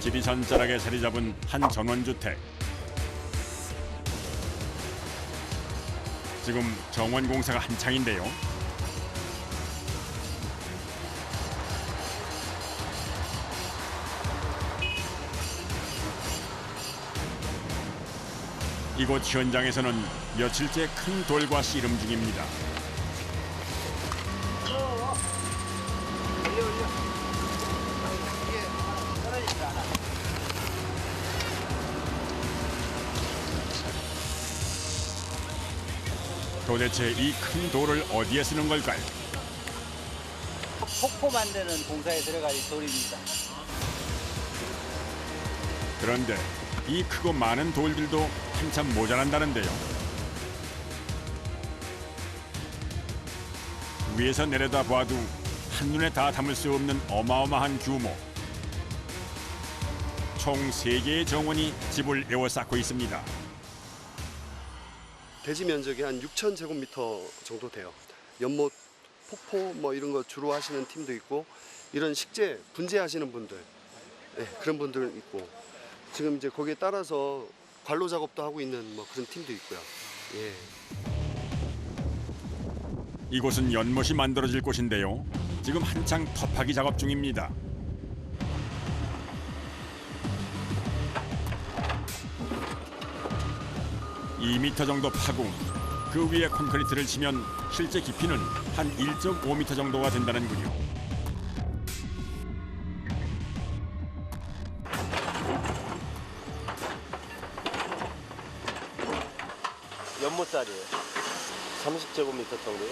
지리산 자락에 자리 잡은 한 전원주택. 지금 정원 공사가 한창인데요. 이곳 현장에서는 며칠째 큰 돌과 씨름 중입니다. 도대체 이 큰 돌을 어디에 쓰는 걸까요? 폭포 만드는 공사에 들어갈 돌입니다. 그런데 이 크고 많은 돌들도 한참 모자란다는데요. 위에서 내려다 봐도 한눈에 다 담을 수 없는 어마어마한 규모. 총 3개의 정원이 집을 에워싸고 있습니다. 대지 면적이 한 6,000제곱미터 정도 돼요. 연못, 폭포 뭐 이런 거 주로 하시는 팀도 있고 이런 식재, 분재하시는 분들, 네, 그런 분들 있고 지금 이제 거기에 따라서 관로 작업도 하고 있는 뭐 그런 팀도 있고요. 예. 이곳은 연못이 만들어질 곳인데요. 지금 한창 터파기 작업 중입니다. (2m) 정도 파고 그 위에 콘크리트를 치면 실제 깊이는 한 (1.5m) 정도가 된다는군요. 연못살이에요. 30제곱미터 정도요.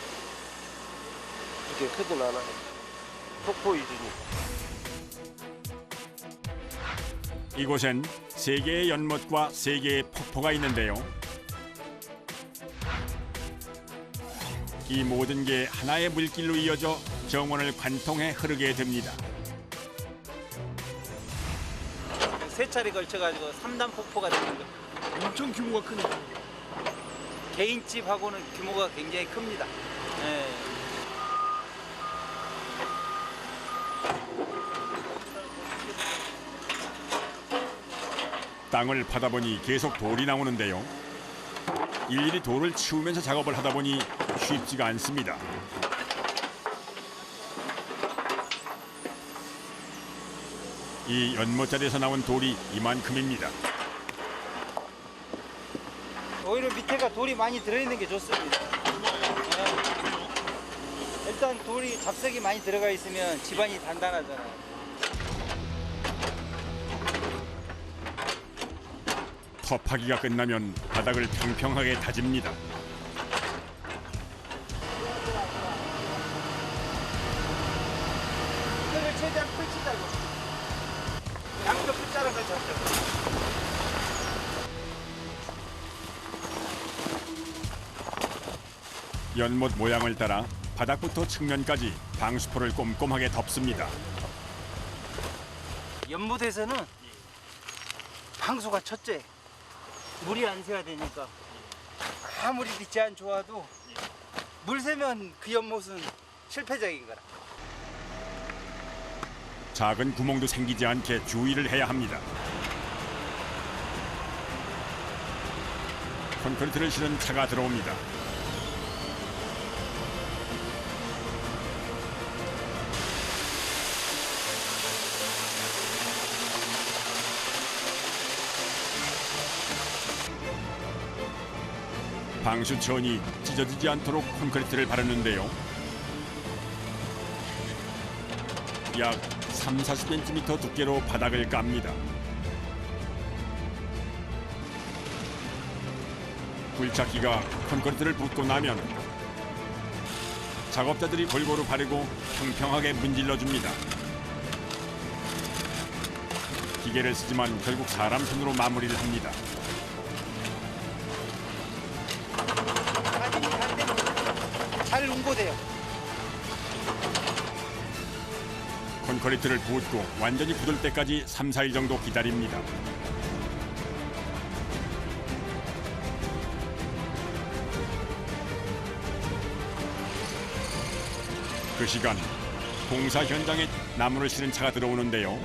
그렇게 크진 않아요. 폭포 위주니까. 이곳엔 3개의 연못과 3개의 폭포가 있는데요. 이 모든 게 하나의 물길로 이어져 정원을 관통해 흐르게 됩니다. 세 차례 걸쳐가지고 3단 폭포가 되는 거예요. 엄청 규모가 크네요. 개인집하고는 규모가 굉장히 큽니다. 예. 땅을 파다 보니 계속 돌이 나오는데요. 일일이 돌을 치우면서 작업을 하다 보니 쉽지가 않습니다. 이 연못자리에서 나온 돌이 이만큼입니다. 오히려 밑에가 돌이 많이 들어있는 게 좋습니다. 예. 일단 돌이 잡석이 많이 들어가 있으면 집안이 단단하잖아요. 터파기가 끝나면 바닥을 평평하게 다집니다. 이거를 최대한 펼치자고. 양쪽 끝자른 걸 잡죠. 연못 모양을 따라 바닥부터 측면까지 방수포를 꼼꼼하게 덮습니다. 연못에서는 방수가 첫째. 물이 안 새야 되니까 아무리 밑이 안 좋아도 물 새면 그 연못은 실패적인 거라. 작은 구멍도 생기지 않게 주의를 해야 합니다. 콘크리트를 실은 차가 들어옵니다. 방수천이 찢어지지 않도록 콘크리트를 바르는데요. 약 30-40cm 두께로 바닥을 깝니다. 굴착기가 콘크리트를 붓고 나면 작업자들이 골고루 바르고 평평하게 문질러줍니다. 기계를 쓰지만 결국 사람 손으로 마무리를 합니다. 잘 응고돼요. 콘크리트를 붓고 완전히 굳을 때까지 3-4일 정도 기다립니다. 그 시간 공사 현장에 나무를 실은 차가 들어오는데요.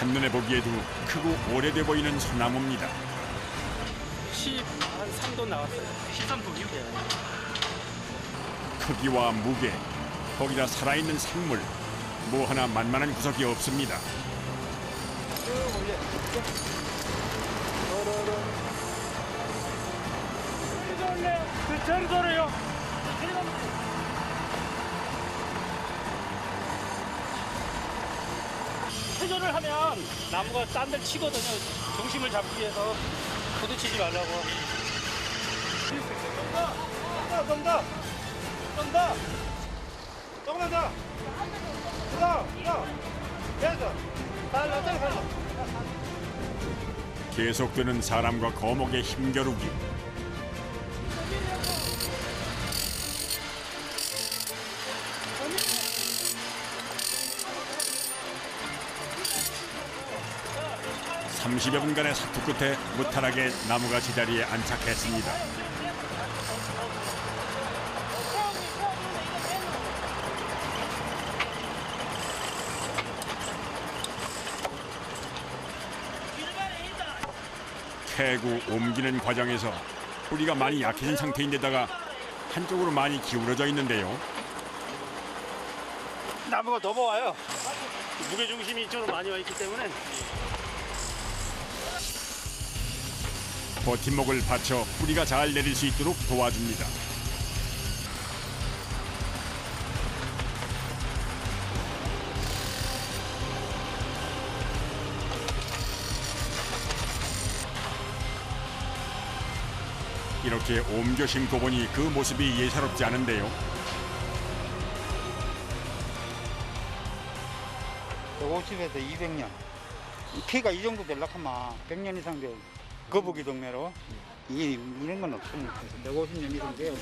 한눈에 보기에도 크고 오래돼 보이는 소나무입니다. 13돈 나왔어요. 13돈이요? 크기와 무게, 거기다 살아있는 생물, 뭐 하나 만만한 구석이 없습니다. 저리 돌아요. 회전을 하면 나무가 딴 데 치거든요. 중심을 잡기 위해서 부딪히지 말라고. 좀 더. 조금만 더. 계속. 달라. 계속되는 사람과 거목의 힘겨루기. (30여) 분간의 사투 끝에 무탈하게 나무가 제자리에 안착했습니다. 캐고 옮기는 과정에서 뿌리가 많이 약해진 상태인데다가 한쪽으로 많이 기울어져 있는데요. 나무가 넘어와요. 무게 중심이 이쪽으로 많이 와 있기 때문에. 버팀목을 받쳐 뿌리가 잘 내릴 수 있도록 도와줍니다. 이렇게 옮겨 심고 보니 그 모습이 예사롭지 않은데요. 150에서 200년. 키가 이 정도 되려면 100년 이상 돼요. 거북이 동네로. 이런 건 없습니다. 150년 이상 돼요.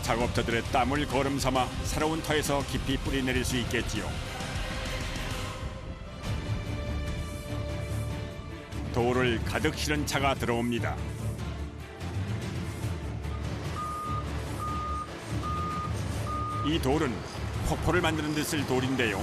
작업자들의 땀을 거름 삼아 새로운 터에서 깊이 뿌리 내릴 수 있겠지요. 돌을 가득 실은 차가 들어옵니다. 이 돌은 폭포를 만드는 데 쓸 돌인데요.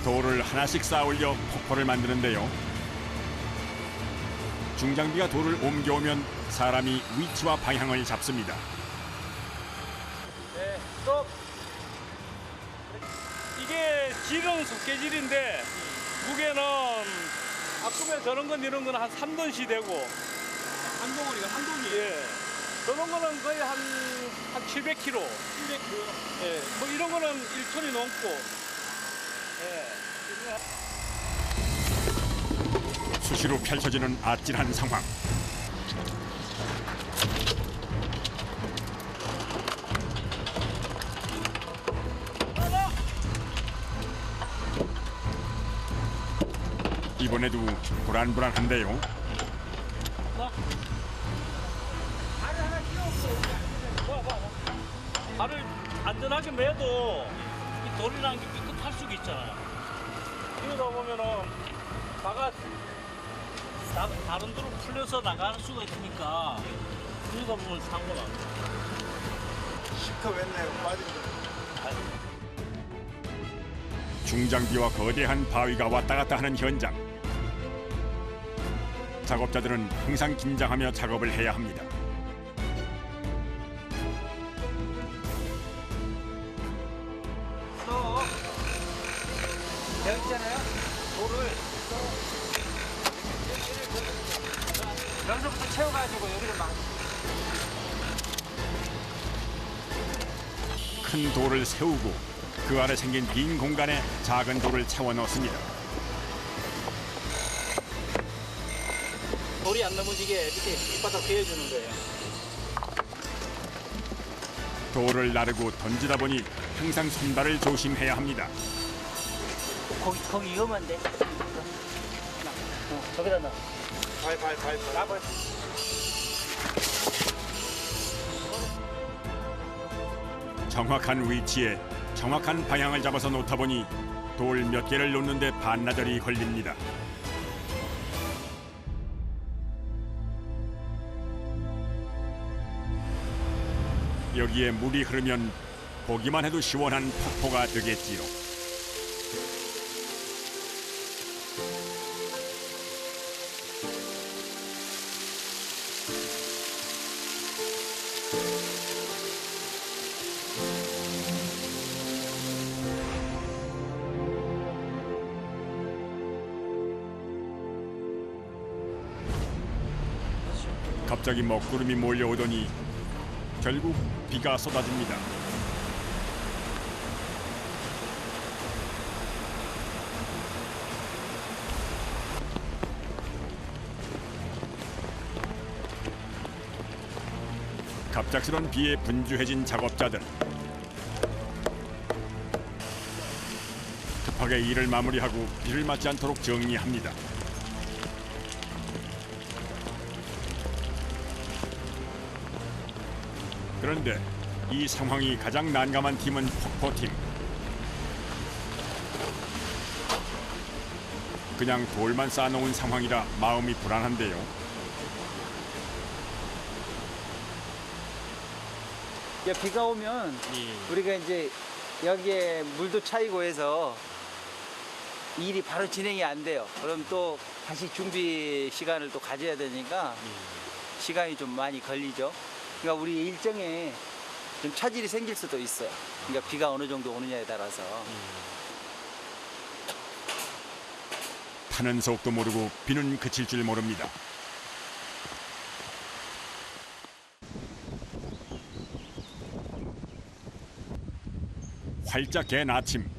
돌을 하나씩 쌓아 올려 폭포를 만드는데요. 중장비가 돌을 옮겨오면 사람이 위치와 방향을 잡습니다. 네, 스톱. 이게 질은 속계질인데 무게는 아까면 저런 건 이런 거는 한 3톤씩 되고 한 덩어리가 한 톤이에요? 예. 저런 거는 거의 한 700kg. 700kg? 예. 뭐 이런 거는 1톤이 넘고. 예. 수시로 펼쳐지는 아찔한 상황. 이번에도 불안불안한데요. 발을 안전하게 매도 이 돌이라는 게 삐끗할 수가 있잖아요. 이러다 보면은 바가 다른 데로 풀려서 나갈 수가 있으니까 그러다 보면 사고가 납니다. 시커맸네요. 빠진 거. 중장비와 거대한 바위가 왔다 갔다 하는 현장. 작업자들은 항상 긴장하며 작업을 해야 합니다. 여기 있잖아요. 돌을 여기서부터 채워가지고 여기를 막. 큰 돌을 세우고 그 아래 생긴 빈 공간에 작은 돌을 채워 넣습니다. 돌이 안 넘어지게 밑에 밑바닥 베어주는 거예요. 돌을 나르고 던지다 보니 항상 손발을 조심해야 합니다. 거기 위험한데. 저기다 놔. 발. 나발. 정확한 위치에 정확한 방향을 잡아서 놓다 보니 돌 몇 개를 놓는데 반나절이 걸립니다. 여기에 물이 흐르면 보기만 해도 시원한 폭포가 되겠지요. 갑자기 먹구름이 몰려오더니 결국 비가 쏟아집니다. 갑작스런 비에 분주해진 작업자들. 급하게 일을 마무리하고 비를 맞지 않도록 정리합니다. 그런데 이 상황이 가장 난감한 팀은 폭포팀. 그냥 돌만 쌓아놓은 상황이라 마음이 불안한데요. 비가 오면 우리가 이제 여기에 물도 차이고 해서 일이 바로 진행이 안 돼요. 그럼 또 다시 준비 시간을 또 가져야 되니까 시간이 좀 많이 걸리죠. 그러니까 우리 일정에 좀 차질이 생길 수도 있어요. 그러니까 비가 어느 정도 오느냐에 따라서. 타는 속도 모르고 비는 그칠 줄 모릅니다. 활짝 갠 아침.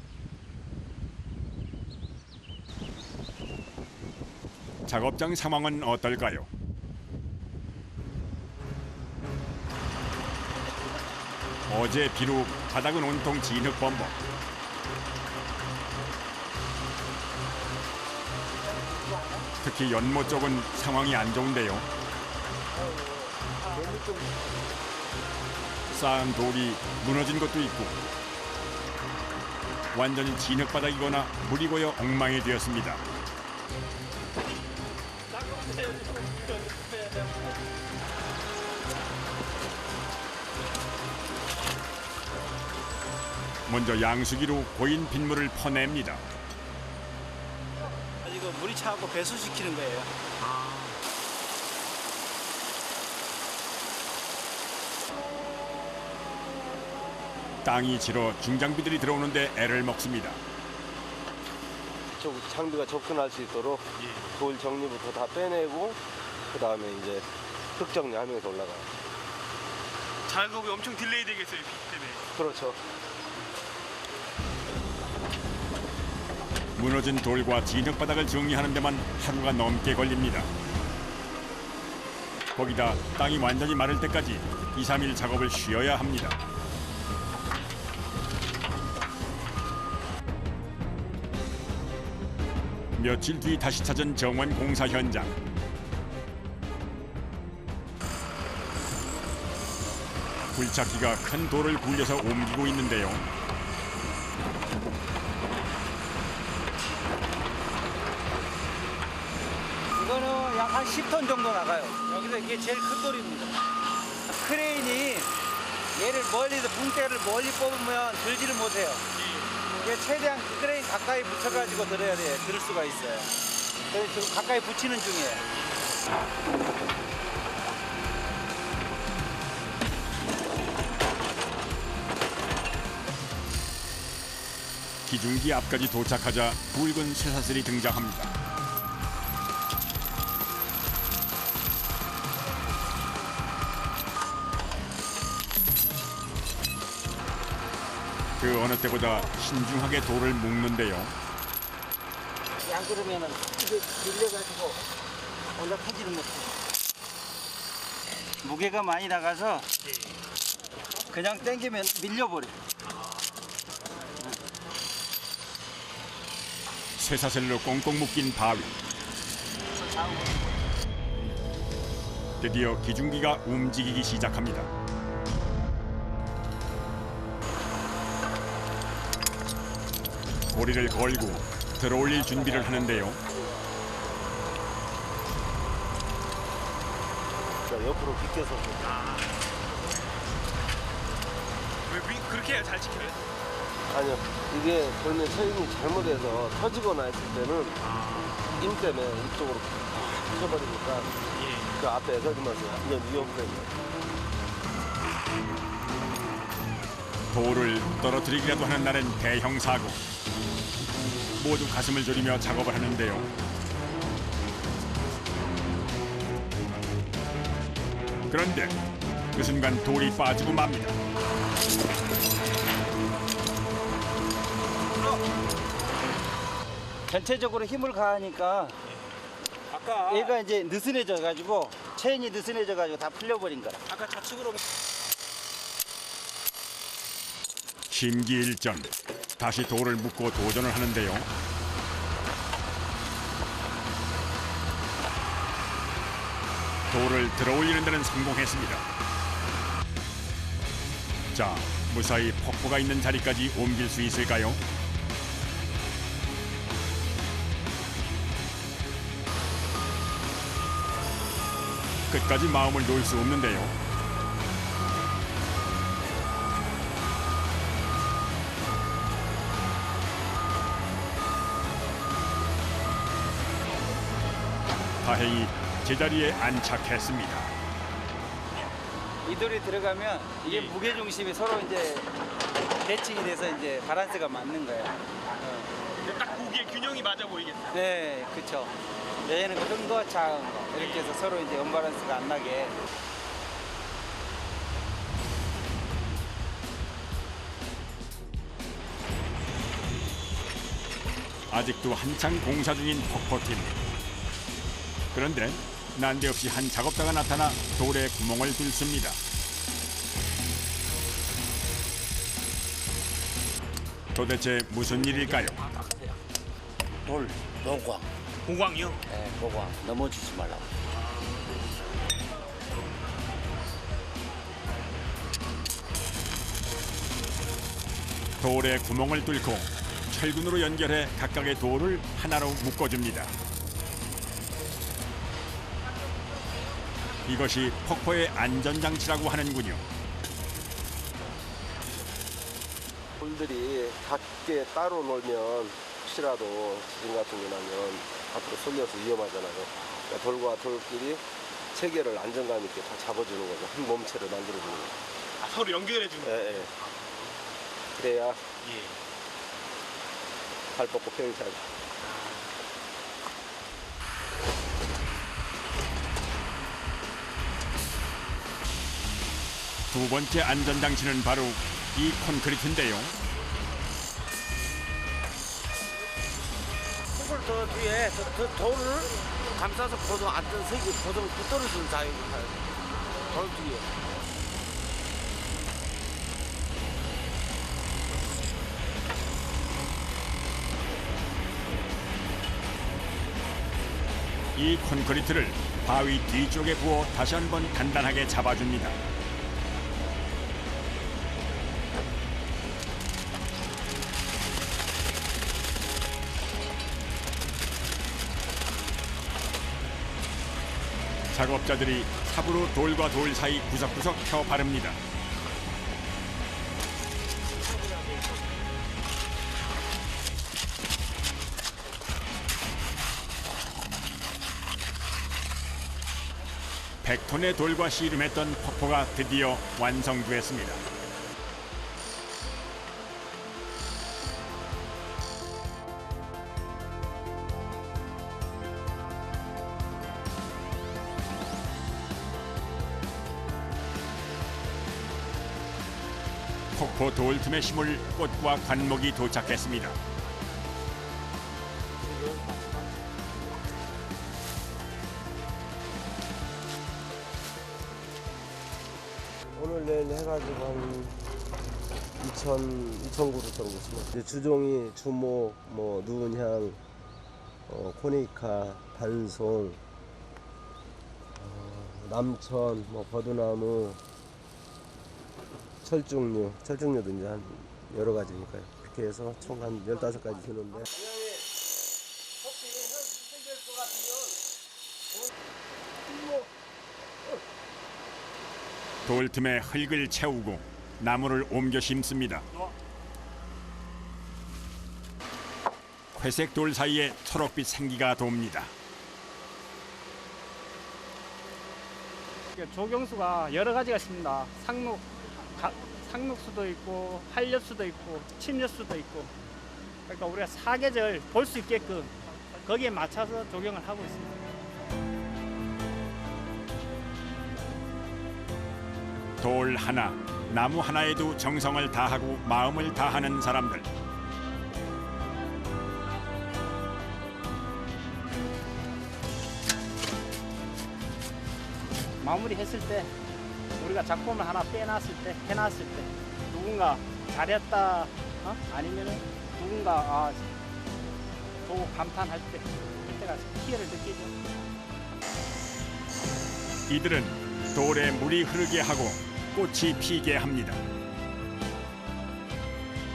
작업장 상황은 어떨까요? 어제 비로 바닥은 온통 진흙범벅. 특히 연못 쪽은 상황이 안 좋은데요. 쌓은 돌이 무너진 것도 있고 완전히 진흙바닥이거나 물이 고여 엉망이 되었습니다. 먼저 양수기로 고인 빗물을 퍼냅니다. 이거 물이 차갖고 배수시키는 거예요. 땅이 질어 중장비들이 들어오는데 애를 먹습니다. 장비가 접근할 수 있도록 돌 정리부터 다 빼내고 그 다음에 이제 흙 정리하면서 올라가요. 작업이 엄청 딜레이 되겠어요, 비 때문에. 그렇죠. 무너진 돌과 진흙바닥을 정리하는 데만 하루가 넘게 걸립니다. 거기다 땅이 완전히 마를 때까지 2, 3일 작업을 쉬어야 합니다. 며칠 뒤 다시 찾은 정원 공사 현장. 굴착기가 큰 돌을 굴려서 옮기고 있는데요. 이거는 약 한 10톤 정도 나가요. 여기서 이게 제일 큰 돌입니다. 크레인이 얘를 멀리서 붕대를 멀리 뽑으면 들지를 못해요. 이게 최대한 크레인 가까이 붙여가지고 들어야 돼요. 들을 수가 있어요. 그래서 지금 가까이 붙이는 중이에요. 기중기 앞까지 도착하자 굵은 쇠사슬이 등장합니다. 그 어느 때보다 신중하게 돌을 묶는데요. 안 그러면은 이게 밀려가지고 올라타지를 못해요. 무게가 많이 나가서 그냥 당기면 밀려버려요. 쇠사슬로 꽁꽁 묶인 바위. 드디어 기중기가 움직이기 시작합니다. 고리를 걸고 들어올릴 준비를 하는데요. 자, 옆으로 비껴서. 왜 그렇게 해야 잘 지켜요? 아니요. 이게 돌면 체인이 잘못해서 터지거나 했을 때는 힘 때문에 이쪽으로 쳐버리니까 그 앞에 에서지면서 완전 위험해요. 돌을 떨어뜨리기라도 하는 날엔 대형 사고. 모두 가슴을 졸이며 작업을 하는데요. 그런데 그 순간 돌이 빠지고 맙니다. 전체적으로 힘을 가하니까 아까 얘가 이제 느슨해져 가지고 체인이 느슨해져 가지고 다 풀려버린 거라. 아까 좌측으로 심기일전. 다시 돌을 묶고 도전을 하는데요. 돌을 들어올리는 데는 성공했습니다. 자, 무사히 폭포가 있는 자리까지 옮길 수 있을까요? 끝까지 마음을 놓을 수 없는데요. 다행히 제자리에 안착했습니다. 이 돌이 들어가면 이게 무게 중심이 서로 이제 대칭이 돼서 이제 밸런스가 맞는 거예요. 딱 보기에 균형이 맞아 보이겠다. 네, 그렇죠. 얘는 큰 거, 작은 거 이렇게 해서 서로 이제 언밸런스가 안 나게. 아직도 한창 공사 중인 폭포팀. 그런데 난데없이 한 작업자가 나타나 돌에 구멍을 뚫습니다. 도대체 무슨 일일까요? 돌, 보광. 보광이요? 네, 보광. 넘어지지 말라고. 돌에 구멍을 뚫고 철근으로 연결해 각각의 돌을 하나로 묶어줍니다. 이것이 폭포의 안전장치라고 하는군요. 돌들이 각게 따로 놀면 혹시라도 지진 같은 게 나면 앞으로 쏠려서 위험하잖아요. 그러니까 돌과 돌끼리 체계를 안정감 있게 다 잡아주는 거죠. 한 몸체를 만들어주는 거죠. 아, 서로 연결해 주는. 예, 예. 그래야 발 뻗고 평탄. 두 번째 안전장치는 바로 이 콘크리트인데요. 그걸 더 뒤에 돌을 감싸서 고정 앉은 색이 고정 붙어주는 작용을 해요. 돌 뒤에. 이 콘크리트를 바위 뒤쪽에 부어 다시 한번 단단하게 잡아줍니다. 작업자들이 삽으로 돌과 돌 사이 구석구석 펴 바릅니다. 백톤의 돌과 씨름했던 폭포가 드디어 완성됐습니다. 폭포 돌 틈에 심을 꽃과 관목이 도착했습니다. 오늘 내일 해가지고 한 2,000그루 정도 심었어요. 주종이 주목, 뭐 누운향, 코니카, 단송, 남천, 뭐 버드나무, 철쭉류도 이제 한 여러 가지니까요. 이렇게 해서 총 한 15가지 주는데 돌 틈에 흙을 채우고 나무를 옮겨 심습니다. 회색 돌 사이에 초록빛 생기가 돕니다. 조경수가 여러 가지가 있습니다. 상록수도 있고 한렵수도 있고 침렵수도 있고, 그러니까 우리가 사계절 볼 수 있게끔 거기에 맞춰서 조경을 하고 있습니다. 돌 하나, 나무 하나에도 정성을 다하고 마음을 다하는 사람들. 마무리했을 때 우리가 작품을 하나 빼놨을 때, 해놨을 때 누군가 잘했다, 아니면은 누군가 보고 감탄할 때, 그때가 희열을 느끼죠. 이들은 돌에 물이 흐르게 하고 꽃이 피게 합니다.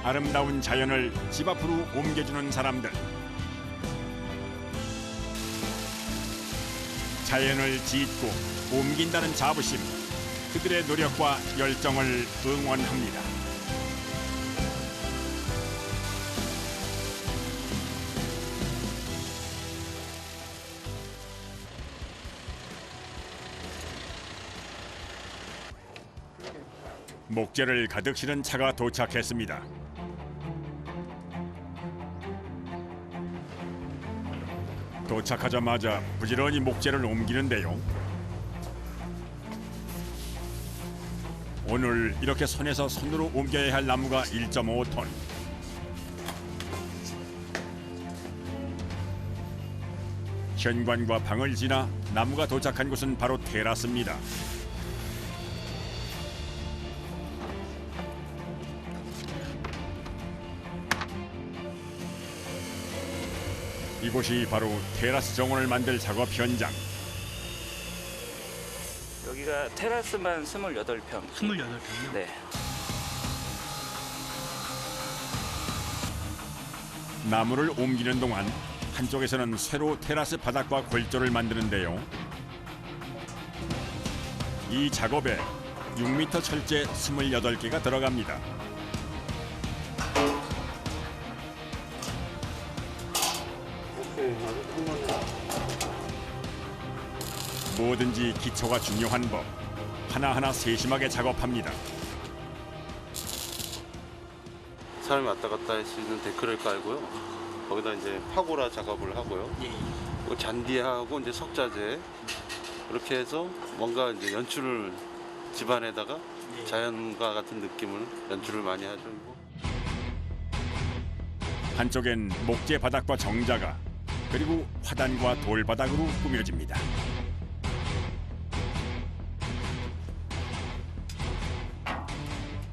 아름다운 자연을 집 앞으로 옮겨주는 사람들. 자연을 짓고 옮긴다는 자부심, 그들의 노력과 열정을 응원합니다. 목재를 가득 실은 차가 도착했습니다. 도착하자마자 부지런히 목재를 옮기는데요. 오늘 이렇게 손에서 손으로 옮겨야 할 나무가 1.5톤. 현관과 방을 지나 나무가 도착한 곳은 바로 테라스입니다. 이곳이 바로 테라스 정원을 만들 작업 현장. 여기가 테라스만 28평. 28평이요? 네. 나무를 옮기는 동안 한쪽에서는 새로 테라스 바닥과 골조를 만드는데요. 이 작업에 6m 철제 28개가 들어갑니다. 뭐든지 기초가 중요한 법. 하나하나 세심하게 작업합니다. 사람이 왔다 갔다 할 수 있는 데크를 깔고요. 거기다 이제 파고라 작업을 하고요. 그리고 잔디하고 이제 석자재 이렇게 해서 뭔가 이제 연출을 집안에다가 자연과 같은 느낌을 연출을 많이 하죠. 한쪽엔 목재 바닥과 정자가, 그리고 화단과 돌바닥으로 꾸며집니다.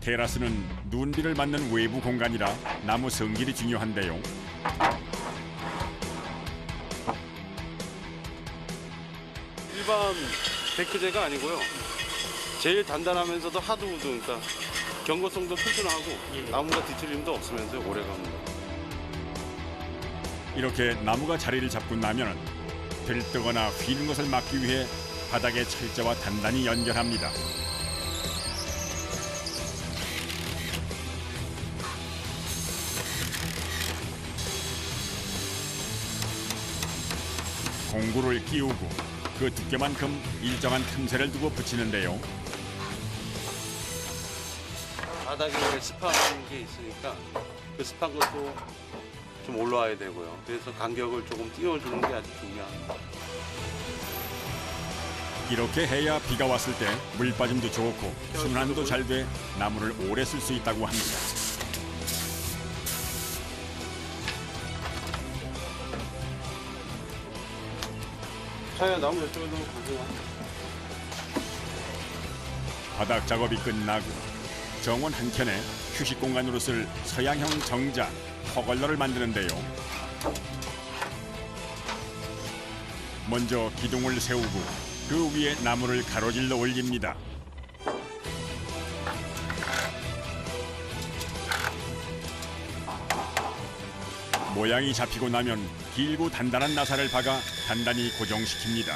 테라스는 눈비를 맞는 외부 공간이라 나무 성질이 중요한데요. 일반 데크재가 아니고요. 제일 단단하면서도 하드우드, 그러니까 경고성도 튼튼하고 나무가 뒤틀림도 없으면서 오래갑니다. 이렇게 나무가 자리를 잡고 나면 들뜨거나 휘는 것을 막기 위해 바닥에 철제와 단단히 연결합니다. 공구를 끼우고 그 두께만큼 일정한 틈새를 두고 붙이는데요. 바닥에 습한 게 있으니까 그 습한 것도 좀 올라와야 되고요. 그래서 간격을 조금 띄워주는 게 아주 중요합니다. 이렇게 해야 비가 왔을 때 물 빠짐도 좋고 순환도 잘 돼 나무를 오래 쓸 수 있다고 합니다. 차야 나무 이쪽에도 가져와. 바닥 작업이 끝나고 정원 한켠에 휴식 공간으로 쓸 서양형 정자, 허걸러를 만드는데요. 먼저 기둥을 세우고 그 위에 나무를 가로질러 올립니다. 모양이 잡히고 나면 길고 단단한 나사를 박아 단단히 고정시킵니다.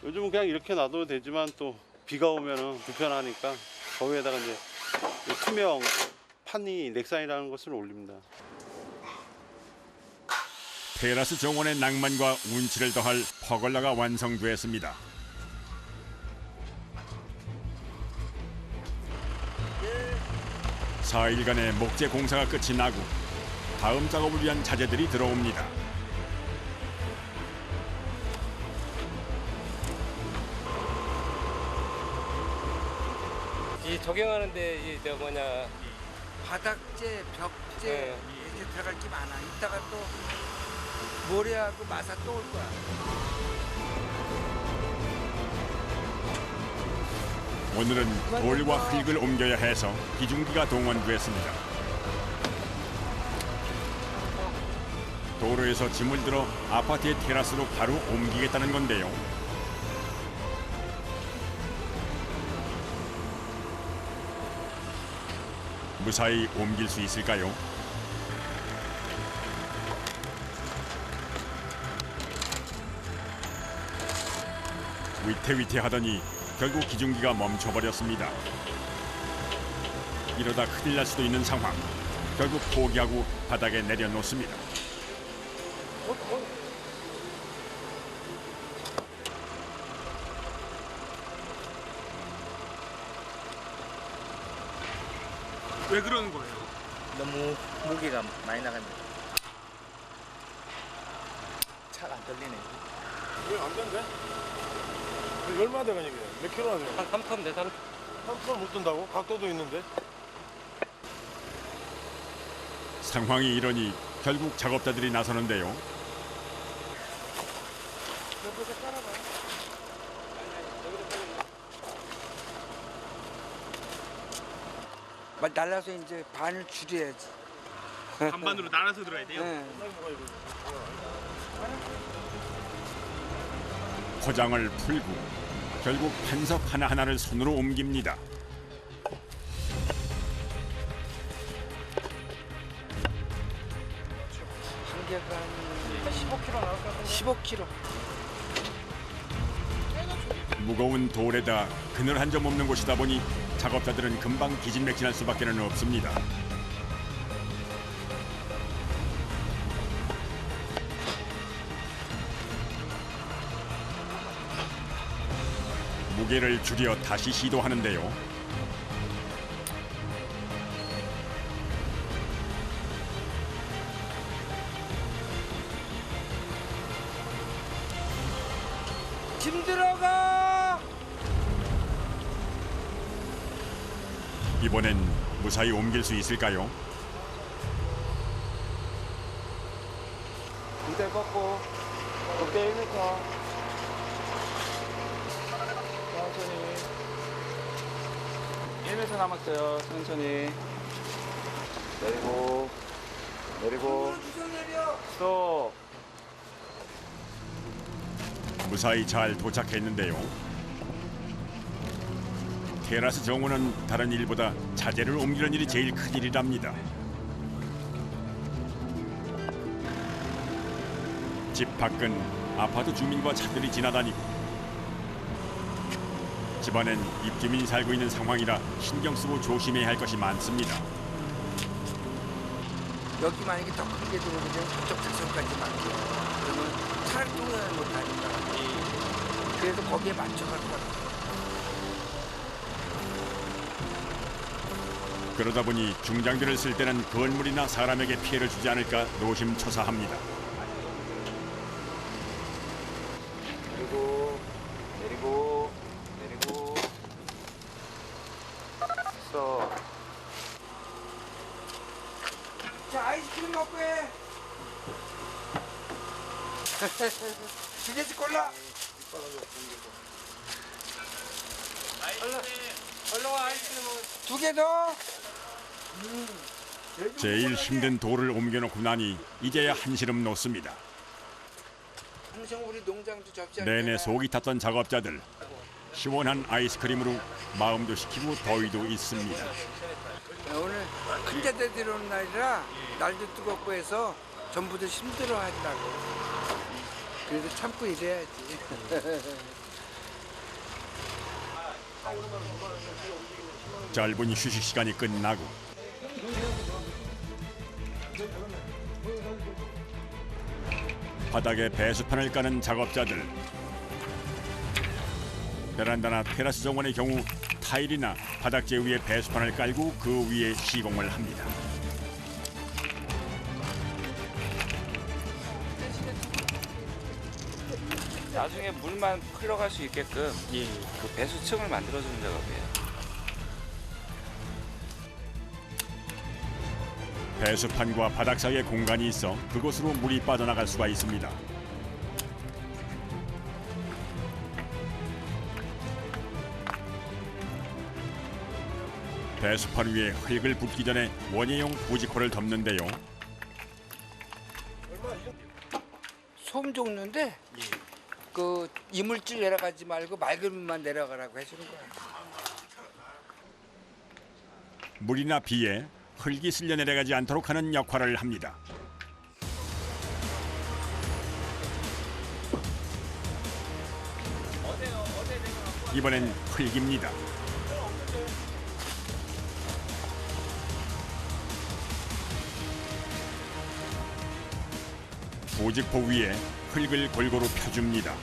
요즘은 그냥 이렇게 놔둬도 되지만 또 비가 오면은 불편하니까 거기에다가 이제 이 투명 판이 넥산이라는 것을 올립니다. 테라스 정원의 낭만과 운치를 더할 퍼골라가 완성됐습니다. 사 4일간의 목재 공사가 끝이 나고 다음 작업을 위한 자재들이 들어옵니다. 이 적용하는데 이 저 뭐냐 바닥재, 벽재 이렇게 들어갈 게 많아. 이따가 또 모래하고 마사 또 올 거야. 오늘은 돌과 흙을 옮겨야 해서 기중기가 동원됐습니다. 도로에서 짐을 들어 아파트의 테라스로 바로 옮기겠다는 건데요. 무사히 옮길 수 있을까요? 위태위태하더니 결국 기중기가 멈춰버렸습니다. 이러다 큰일 날 수도 있는 상황. 결국 포기하고 바닥에 내려놓습니다. 왜 그러는 거예요? 너무 무게가 많이 나갑니다. 차가 안 떨리네. 왜 안 된대? 얼마 돼가냐 이게? 몇 킬로나 돼요? 한 3톤 돼 3톤 못 든다고? 각도도 있는데? 상황이 이러니 결국 작업자들이 나서는데요. 막 날라서 이제 반을 줄여야지. 반반으로 나눠서 들어야 돼요? 네. 포장을 풀고 결국 판석 하나하나를 손으로 옮깁니다. 한 개가 한 15kg 나올 것 같은데. 15kg. 무거운 돌에다 그늘 한 점 없는 곳이다 보니 작업자들은 금방 기진맥진할 수밖에 없습니다. 무게를 줄여 다시 시도하는데요. 짐 들어가! 이번엔 무사히 옮길 수 있을까요? 무대 걷고 어깨 1m. 천천히. 1m 남았어요. 천천히. 내리고. 내리고. 스톱. 무사히 잘 도착했는데요. 테라스 정원은 다른 일보다 자재를 옮기는 일이 제일 큰 일이랍니다. 집 밖은 아파트 주민과 차들이 지나다니고 집안엔 입주민이 살고 있는 상황이라 신경 쓰고 조심해야 할 것이 많습니다. 여기 만약에 더 크게 들어오면 저쪽 자석까지 맞게. 그러면 차를 통행을 못하니까. 그래서 거기에 맞춰갈 것 같아요. 그러다 보니 중장비를 쓸 때는 건물이나 사람에게 피해를 주지 않을까 노심초사합니다. 내리고. 내리고. 내리고. 스톱. 자, 아이스크림 먹고 해. 두 개씩 골라. 얼른 와 아이스크림 먹어. 두 개 더. 제일 힘든 돌을 옮겨놓고 나니 이제야 한시름 놓습니다. 항상 우리 농장도 접지 내내 속이 탔던 작업자들. 시원한 아이스크림으로 마음도 식히고 더위도 있습니다. 오늘 큰 자대 들어오는 날이라 날도 뜨겁고 해서 전부들 힘들어 하더라고. 그래도 참고 일해야지. 짧은 휴식 시간이 끝나고 바닥에 배수판을 까는 작업자들. 베란다나 테라스 정원의 경우 타일이나 바닥재 위에 배수판을 깔고 그 위에 시공을 합니다. 나중에 물만 흘러갈 수 있게끔 그 배수층을 만들어주는 작업이에요. 배수판과 바닥 사이에 공간이 있어 그곳으로 물이 빠져나갈 수가 있습니다. 배수판 위에 흙을 붓기 전에 원예용 부직포를 덮는데요. 소음 줬는데 그 이물질 내려가지 말고 맑은 물만 내려가라고 해주는 거야. 물이나 비에 흙이 쓸려 내려가지 않도록 하는 역할을 합니다. 이번엔 흙입니다. 부직포 위에 흙을 골고루 펴줍니다.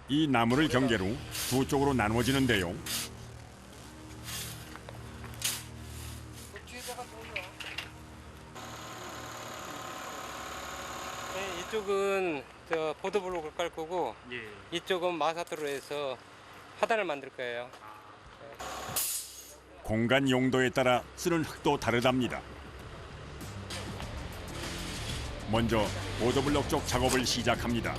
이 나무를 경계로 두 쪽으로 나누어지는데요. 네, 이쪽은 저 보드블록을 깔 거고 이쪽은 마사토로 해서 하단을 만들 거예요. 공간 용도에 따라 쓰는 흙도 다르답니다. 먼저 보드블록 쪽 작업을 시작합니다.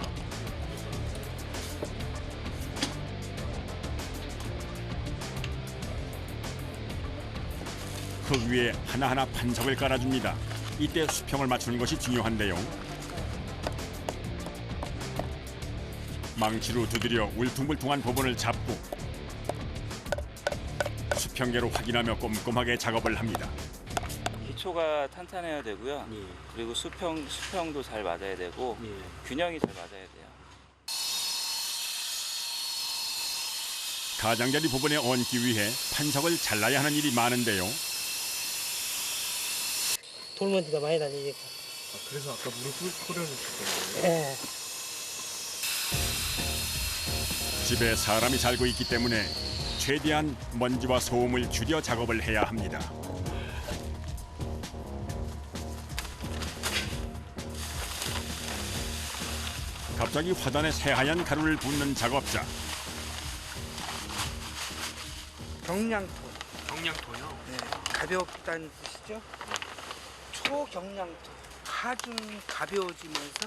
흙 위에 하나하나 판석을 깔아줍니다. 이때 수평을 맞추는 것이 중요한데요. 망치로 두드려 울퉁불퉁한 부분을 잡고 수평계로 확인하며 꼼꼼하게 작업을 합니다. 기초가 탄탄해야 되고요. 그리고 수평도 잘 맞아야 되고 균형이 잘 맞아야 돼요. 가장자리 부분에 얹기 위해 판석을 잘라야 하는 일이 많은데요. 돌먼지가 많이 다니니까. 그래서 아까 물을 뿌려줬었거든요. 네. 집에 사람이 살고 있기 때문에 최대한 먼지와 소음을 줄여 작업을 해야 합니다. 갑자기 화단에 새하얀 가루를 붓는 작업자. 경량토. 경량토요? 네, 가볍다는 뜻이죠. 초경량토. 하중 가벼워지면서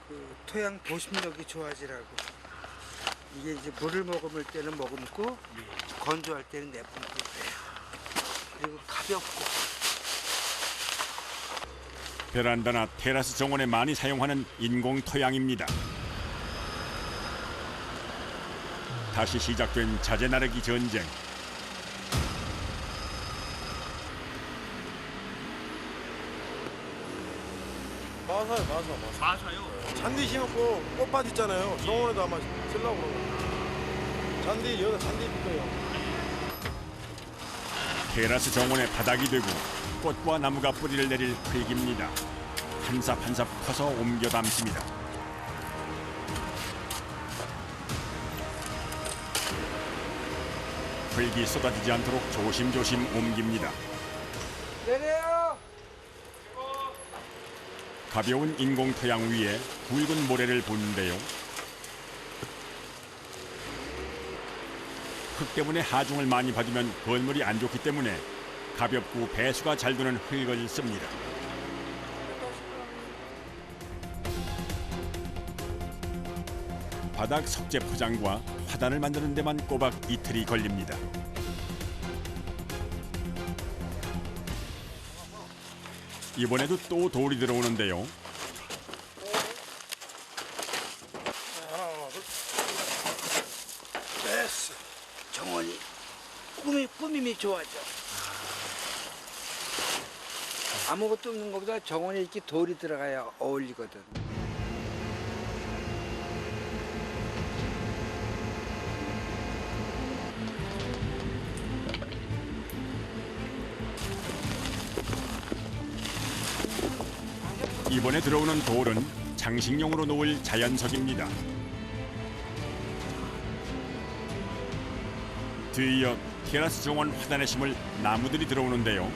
그 토양 보습력이 좋아지라고. 이게 이제 물을 머금을 때는 머금고 건조할 때는 내뿜고 그리고 가볍고. 베란다나 테라스 정원에 많이 사용하는 인공 토양입니다. 다시 시작된 자재 나르기 전쟁. 마사요? 잔디 심었고 꽃밭 있잖아요. 정원에도 아마 쓰려고 그러고. 잔디 여기다 잔디 필 거예요. 테라스 정원의 바닥이 되고 꽃과 나무가 뿌리를 내릴 흙입니다. 한 삽 한 삽 퍼서 옮겨 담습니다. 흙이 쏟아지지 않도록 조심조심 옮깁니다. 내려요. 가벼운 인공 토양 위에 굵은 모래를 붓는데요. 흙 때문에 하중을 많이 받으면 건물이 안 좋기 때문에 가볍고 배수가 잘 되는 흙을 씁니다. 바닥 석재 포장과 화단을 만드는 데만 꼬박 이틀이 걸립니다. 이번에도 또 돌이 들어오는데요. 꾸밈이 좋아져. 아무것도 없는 것보다 정원에 이렇게 돌이 들어가야 어울리거든. 이번에 들어오는 돌은 장식용으로 놓을 자연석입니다. 뒤이어 테라스 정원 화단에 심을 나무들이 들어오는데요.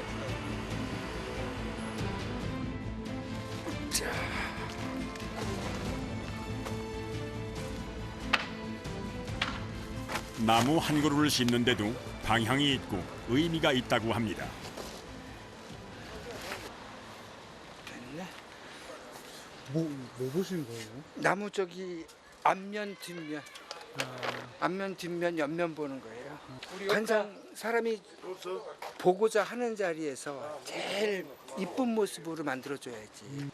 나무 한 그루를 심는데도 방향이 있고 의미가 있다고 합니다. 뭐 보시는 거예요? 나무 저기 앞면 뒷면. 앞면 뒷면 옆면 보는 거예요. 항상 사람이 보고자 하는 자리에서 제일 이쁜 모습으로 만들어줘야지.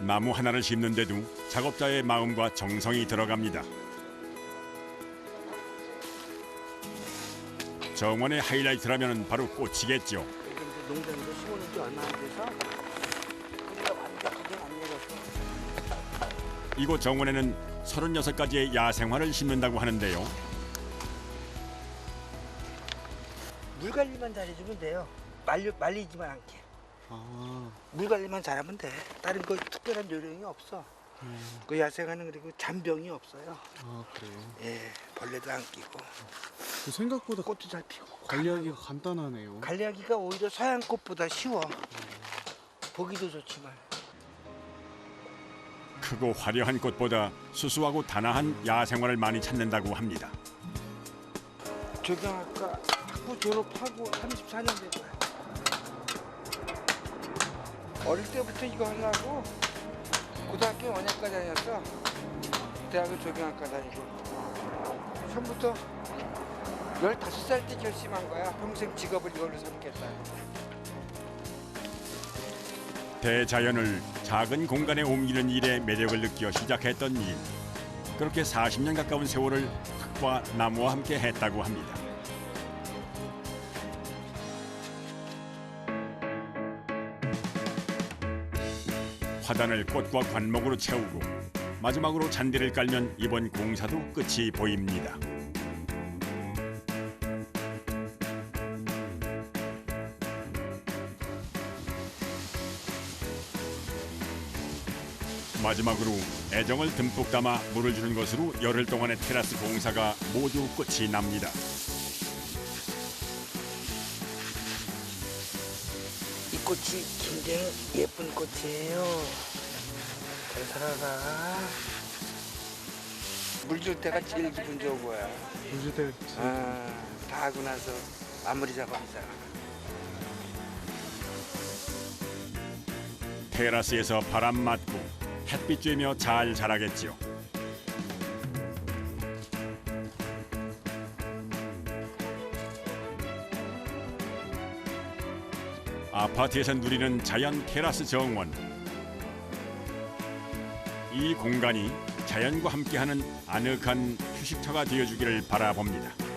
나무 하나를 심는데도 작업자의 마음과 정성이 들어갑니다. 정원의 하이라이트라면 바로 꽃이겠죠. 농장에서 심어놓은 지 얼마 안 돼서 뿌리가 완벽하게 안 내려서. 이곳 정원에는 36가지의 야생화를 심는다고 하는데요. 물 관리만 잘해주면 돼요. 말리지만 않게. 물 관리만 잘하면 돼. 다른 거 특별한 요령이 없어. 그 야생화는 그리고 잔병이 없어요. 아, 그래요? 예, 벌레도 안 끼고. 생각보다 꽃도 잘 피고. 관리하기가 간단하네요. 관리하기가 오히려 서양꽃보다 쉬워. 보기도 좋지만. 크고 화려한 꽃보다 수수하고 단아한 야생화를 많이 찾는다고 합니다. 조경학과 학부 졸업하고 34년 된 거야. 어릴 때부터 이거 하려고 고등학교 원예과 다녔어. 대학은 조경학과 다니고. 처음부터 15살 때 결심한 거야. 평생 직업을 이걸로 삼겠다. 대자연을 작은 공간에 옮기는 일에 매력을 느껴 시작했던 일. 그렇게 40년 가까운 세월을 흙과 나무와 함께 했다고 합니다. 화단을 꽃과 관목으로 채우고 마지막으로 잔디를 깔면 이번 공사도 끝이 보입니다. 마지막으로 애정을 듬뿍 담아 물을 주는 것으로 열흘 동안의 테라스 공사가 모두 끝이 납니다. 이 꽃이 굉장히 예쁜 꽃이에요. 잘 살아라. 물 줄 때가 제일 기분 좋은 거야. 물 줄 때가 다 하고 나서 마무리 작업이잖아. 테라스에서 바람 맞고 햇빛 쬐며 잘 자라겠죠. 아파트에서 누리는 자연 테라스 정원. 이 공간이 자연과 함께하는 아늑한 휴식처가 되어주기를 바라봅니다.